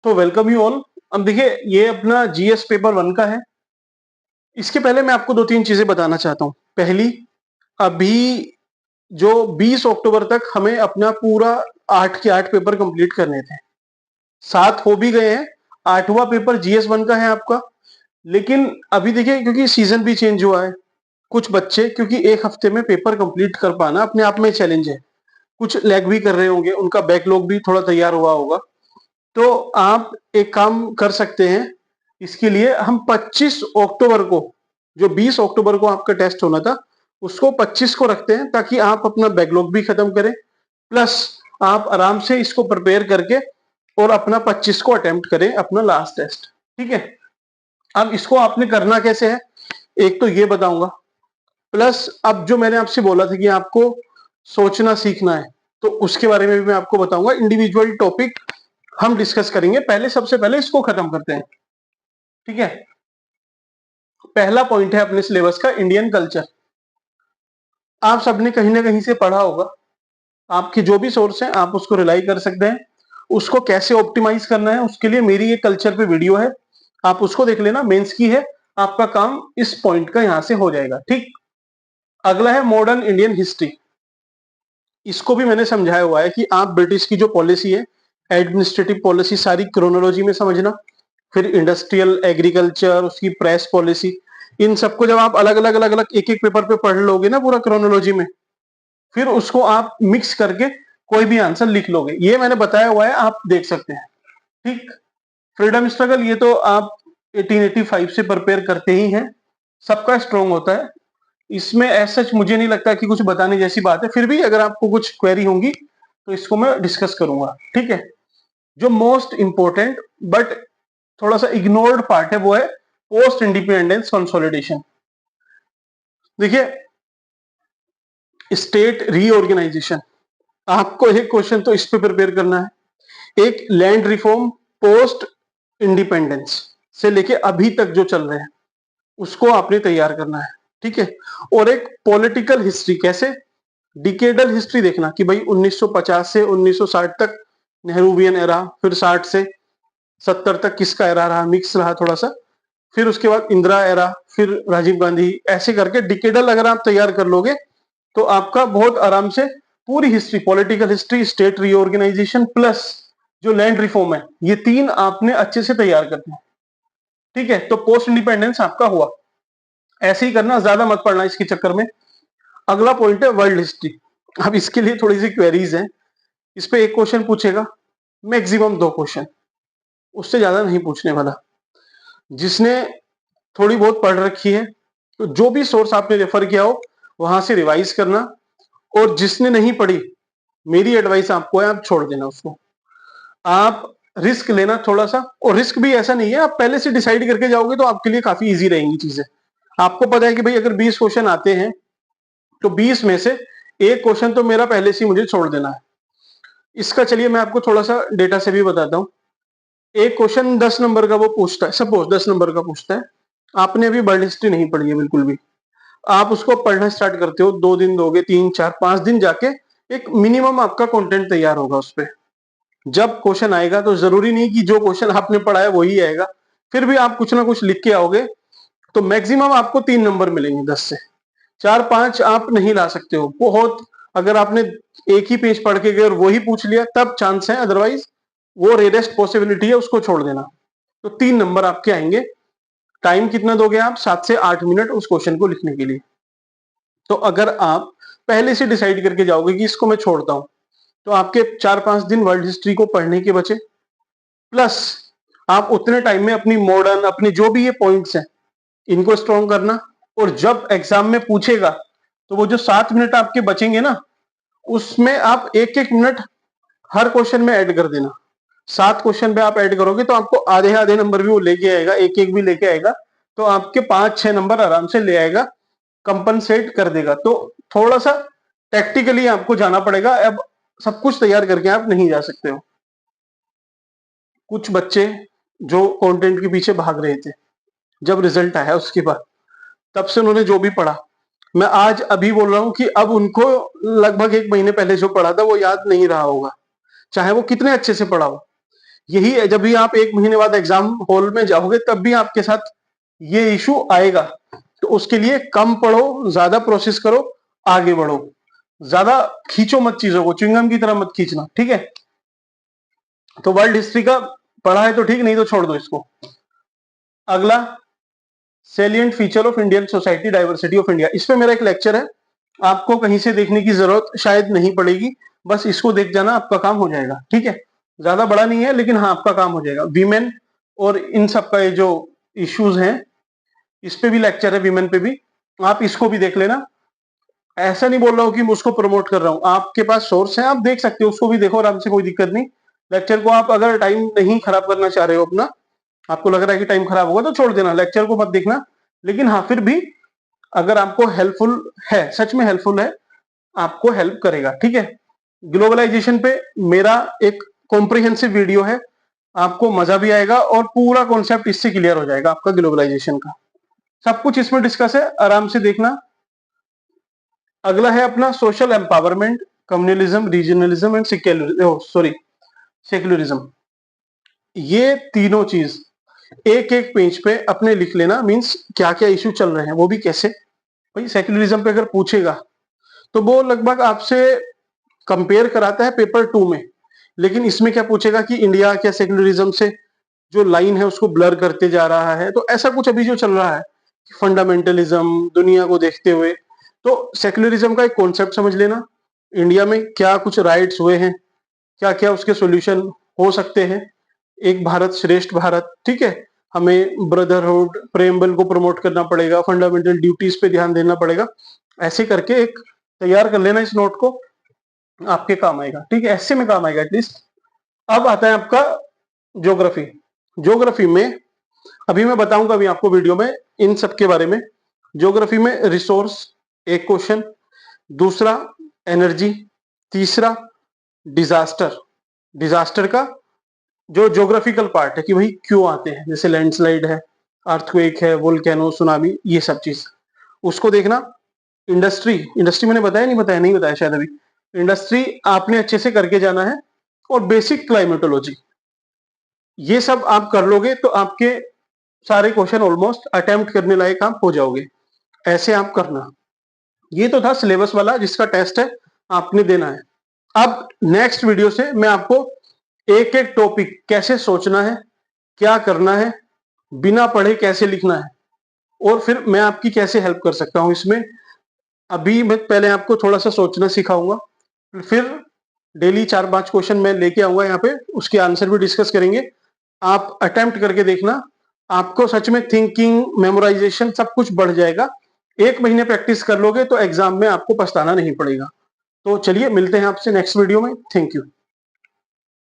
तो welcome you all. अब देखिए ये अपना जीएस पेपर वन का है। इसके पहले मैं आपको दो तीन चीजें बताना चाहता हूँ। पहली, अभी जो 20 अक्टूबर तक हमें अपना पूरा 8 के 8 पेपर कंप्लीट करने थे। 7 हो भी गए हैं। 8वां पेपर जीएस वन का है आपका। लेकिन अभी देखिए क्योंकि सीजन भी चेंज हुआ है, कुछ बच्चे क्योंकि एक हफ्ते में पेपर कंप्लीट कर पाना अपने आप में चैलेंज है, कुछ लैग भी कर रहे होंगे, उनका बैकलॉग भी थोड़ा तैयार हुआ होगा। तो आप एक काम कर सकते हैं, इसके लिए हम 25 अक्टूबर को, जो 20 अक्टूबर को आपका टेस्ट होना था, उसको 25 को रखते हैं ताकि आप अपना बैकलॉग भी खत्म करें, प्लस आप आराम से इसको प्रिपेयर करके और अपना 25 को अटेम्प्ट करें अपना लास्ट टेस्ट। ठीक है। अब इसको आपने करना कैसे है, एक तो ये बताऊंगा, प्लस अब जो मैंने आपसे बोला था कि आपको सोचना सीखना है, तो उसके बारे में भी मैं आपको बताऊंगा। इंडिविजुअल टॉपिक हम डिस्कस करेंगे। पहले सबसे पहले इसको खत्म करते हैं। ठीक है। पहला पॉइंट है अपने सिलेबस का इंडियन कल्चर। आप सबने कहीं ना कहीं से पढ़ा होगा, आपकी जो भी सोर्स है आप उसको रिलाई कर सकते हैं। उसको कैसे ऑप्टिमाइज करना है उसके लिए मेरी एक कल्चर पे वीडियो है, आप उसको देख लेना, मेंस की है। आपका काम इस पॉइंट का यहां से हो जाएगा। ठीक। अगला है मॉडर्न इंडियन हिस्ट्री। इसको भी मैंने समझाया हुआ है कि आप ब्रिटिश की जो पॉलिसी है, एडमिनिस्ट्रेटिव पॉलिसी, सारी क्रोनोलॉजी में समझना। फिर इंडस्ट्रियल, एग्रीकल्चर, उसकी प्रेस पॉलिसी, इन सबको जब आप अलग अलग अलग अलग एक एक पेपर पे पढ़ लोगे ना पूरा क्रोनोलॉजी में, फिर उसको आप मिक्स करके कोई भी आंसर लिख लोगे। ये मैंने बताया हुआ है, आप देख सकते हैं। ठीक। फ्रीडम स्ट्रगल, ये तो आप 1885 से प्रिपेयर करते ही हैं, सबका स्ट्रॉन्ग होता है। इसमें ऐसा मुझे नहीं लगता कि कुछ बताने जैसी बात है, फिर भी अगर आपको कुछ क्वेरी होंगी तो इसको मैं डिस्कस करूंगा। ठीक है। जो मोस्ट इंपॉर्टेंट बट थोड़ा सा इग्नोर्ड पार्ट है वो है पोस्ट इंडिपेंडेंस कंसोलिडेशन। देखिए, स्टेट रीऑर्गेनाइजेशन, आपको एक क्वेश्चन तो इस पे प्रिपेयर करना है। एक लैंड रिफॉर्म पोस्ट इंडिपेंडेंस से लेके अभी तक जो चल रहे हैं उसको आपने तैयार करना है। ठीक है। और एक पॉलिटिकल हिस्ट्री, कैसे डिकेडल हिस्ट्री देखना कि भाई 1950 से 1960 तक नेहरूवियन एरा, फिर 60 से 70 तक किसका एरा रहा, मिक्स रहा थोड़ा सा, फिर उसके बाद इंदिरा एरा, फिर राजीव गांधी, ऐसे करके डिकेडल अगर आप तैयार कर लोगे तो आपका बहुत आराम से पूरी history, political history, state reorganization plus जो लैंड रिफॉर्म है, ये तीन आपने अच्छे से तैयार करने हैं। ठीक है। तो पोस्ट इंडिपेंडेंस आपका हुआ। ऐसे ही करना, ज्यादा मत पढ़ना इसके चक्कर में। अगला पॉइंट है वर्ल्ड हिस्ट्री। अब इसके लिए थोड़ी सी क्वेरीज हैं। इस पे एक क्वेश्चन पूछेगा, मैक्सिमम दो क्वेश्चन, उससे ज्यादा नहीं पूछने वाला। जिसने थोड़ी बहुत पढ़ रखी है तो जो भी सोर्स आपने रेफर किया हो वहां से रिवाइज करना, और जिसने नहीं पढ़ी, मेरी एडवाइस आपको है आप छोड़ देना उसको। आप रिस्क लेना थोड़ा सा, और रिस्क भी ऐसा नहीं है, आप पहले से डिसाइड करके जाओगे तो आपके लिए काफी इजी रहेंगी चीजें। आपको पता है कि भाई अगर 20 क्वेश्चन आते हैं तो 20 में से एक क्वेश्चन तो मेरा पहले से ही मुझे छोड़ देना है। इसका चलिए मैं आपको थोड़ा सा डेटा से भी बताता हूँ। एक क्वेश्चन 10 नंबर का वो पूछता है, सपोज 10 नंबर का पूछता है, आपने अभी वर्ल्ड हिस्ट्री नहीं पढ़ी है बिल्कुल भी, आप उसको पढ़ना स्टार्ट करते हो, 2 दिन दोगे, 3 4 5 दिन जाके एक मिनिमम आपका कंटेंट तैयार होगा उस पर। जब क्वेश्चन आएगा तो जरूरी नहीं कि जो क्वेश्चन आपने पढ़ा है वही आएगा, फिर भी आप कुछ ना कुछ लिख के आओगे तो मैक्सिमम आपको 3 नंबर मिलेंगे 10 से। 4 5 आप नहीं ला सकते हो बहुत। अगर आपने एक ही पेज पढ़ के गए और वही पूछ लिया तब चांस है, अदरवाइज वो रेयरेस्ट पॉसिबिलिटी है, उसको छोड़ देना। तो 3 नंबर आपके आएंगे। टाइम कितना दोगे आप, 7 से 8 मिनट उस क्वेश्चन को लिखने के लिए। तो अगर आप पहले से डिसाइड करके जाओगे कि इसको मैं छोड़ता हूं, तो आपके 4 5 दिन वर्ल्ड हिस्ट्री को पढ़ने के बचे, प्लस आप उतने टाइम में अपनी मॉडर्न, अपनी जो भी ये पॉइंट्स हैं इनको स्ट्रॉन्ग करना। और जब एग्जाम में पूछेगा तो वो जो 7 मिनट आपके बचेंगे ना, उसमें आप एक एक मिनट हर क्वेश्चन में ऐड कर देना। 7 क्वेश्चन पे आप ऐड करोगे तो आपको आधे आधे नंबर भी वो लेके आएगा, एक एक भी लेके आएगा, तो आपके 5 6 नंबर आराम से ले आएगा, कंपनसेट कर देगा। तो थोड़ा सा टैक्टिकली आपको जाना पड़ेगा, अब सब कुछ तैयार करके आप नहीं जा सकते हो। कुछ बच्चे जो कंटेंट के पीछे भाग रहे थे, जब रिजल्ट आया उसके बाद, तब से उन्होंने जो भी पढ़ा, मैं आज अभी बोल रहा हूं कि अब उनको लगभग 1 महीने पहले जो पढ़ा था वो याद नहीं रहा होगा, चाहे वो कितने अच्छे से पढ़ा हो। यही है, जब भी आप 1 महीने बाद एग्जाम हॉल में जाओगे तब भी आपके साथ ये इशू आएगा। तो उसके लिए कम पढ़ो, ज्यादा प्रोसेस करो, आगे बढ़ो, ज्यादा खींचो मत चीजों को, च्युइंगम की तरह मत खींचना, ठीक है। तो वर्ल्ड हिस्ट्री का पढ़ा है तो ठीक, नहीं तो छोड़ दो इसको। अगला, salient feature of Indian society, diversity of India. इस पे मेरा एक लेक्चर है, आपको कहीं से देखने की जरूरत शायद नहीं पड़ेगी, बस इसको देख जाना, आपका काम हो जाएगा, ठीक है। ज्यादा बड़ा नहीं है लेकिन हाँ आपका काम हो जाएगा। वीमेन और इन सब का ये जो इश्यूज हैं, इस पे भी लेक्चर है, वीमेन पे भी, आप इसको भी देख लेना। ऐसा नहीं बोल रहा हूँ कि मैं उसको प्रमोट कर रहा हूँ, आपके पास सोर्स है, आप देख सकते हो, उसको भी देखो आराम से, कोई दिक्कत नहीं। लेक्चर को आप अगर टाइम नहीं खराब करना चाह रहे हो अपना, आपको लग रहा है कि टाइम खराब होगा तो छोड़ देना, लेक्चर को मत देखना। लेकिन हाँ फिर भी अगर आपको हेल्पफुल है, सच में हेल्पफुल है, आपको हेल्प करेगा, ठीक है। ग्लोबलाइजेशन पे मेरा एक कॉम्प्रिहेंसिव वीडियो है, आपको मजा भी आएगा और पूरा कॉन्सेप्ट इससे क्लियर हो जाएगा आपका ग्लोबलाइजेशन का, सब कुछ इसमें डिस्कस है, आराम से देखना। अगला है अपना social empowerment, communalism, regionalism and secularism. ये तीनों चीज एक एक पेज पे अपने लिख लेना, मींस क्या क्या इश्यू चल रहे हैं, वो भी कैसे। भाई सेक्युलरिज्म पे अगर पूछेगा तो वो लगभग आपसे कंपेयर कराता है पेपर 2 में, लेकिन इसमें क्या पूछेगा कि इंडिया क्या सेक्युलरिज्म से जो लाइन है उसको ब्लर करते जा रहा है, तो ऐसा कुछ अभी जो चल रहा है फंडामेंटलिज्म दुनिया को देखते हुए। तो सेक्युलरिज्म का एक कॉन्सेप्ट समझ लेना, इंडिया में क्या कुछ राइट्स हुए हैं, क्या क्या उसके सॉल्यूशन हो सकते हैं, एक भारत श्रेष्ठ भारत, ठीक है। हमें ब्रदरहुड प्रेमबल को प्रमोट करना पड़ेगा, फंडामेंटल ड्यूटीज पे ध्यान देना पड़ेगा, ऐसे करके एक तैयार कर लेना, इस नोट को, आपके काम आएगा, ठीक है, ऐसे में काम आएगा एटलीस्ट। अब आता है आपका ज्योग्राफी। ज्योग्राफी में अभी मैं बताऊंगा अभी आपको वीडियो में इन सब के बारे में। ज्योग्राफी में रिसोर्स एक क्वेश्चन, दूसरा एनर्जी, तीसरा डिजास्टर, डिजास्टर का जो ज्योग्राफिकल पार्ट है कि भाई क्यों आते हैं, जैसे लैंडस्लाइड है, अर्थक्वेक है, वोल्केनो, सुनामी, ये सब चीज उसको देखना। इंडस्ट्री, इंडस्ट्री मैंने बताया नहीं बताया, नहीं बताया शायद अभी। इंडस्ट्री आपने अच्छे से करके जाना है, और बेसिक क्लाइमेटोलॉजी, ये सब आप कर लोगे तो आपके सारे क्वेश्चन ऑलमोस्ट अटेम्प्ट करने लायक आप हो जाओगे, ऐसे आप करना। ये तो था सिलेबस वाला जिसका टेस्ट है आपने देना है। अब नेक्स्ट वीडियो से मैं आपको एक एक टॉपिक कैसे सोचना है, क्या करना है, बिना पढ़े कैसे लिखना है, और फिर मैं आपकी कैसे हेल्प कर सकता हूं इसमें। अभी मैं पहले आपको थोड़ा सा सोचना सिखाऊंगा, फिर डेली 4-5 क्वेश्चन मैं लेके आऊंगा यहाँ पे, उसके आंसर भी डिस्कस करेंगे। आप अटेम्प्ट करके देखना, आपको सच में थिंकिंग मेमोराइजेशन सब कुछ बढ़ जाएगा। 1 महीने प्रैक्टिस कर लोगे तो एग्जाम में आपको पछताना नहीं पड़ेगा। तो चलिए मिलते हैं आपसे नेक्स्ट वीडियो में, थैंक यू।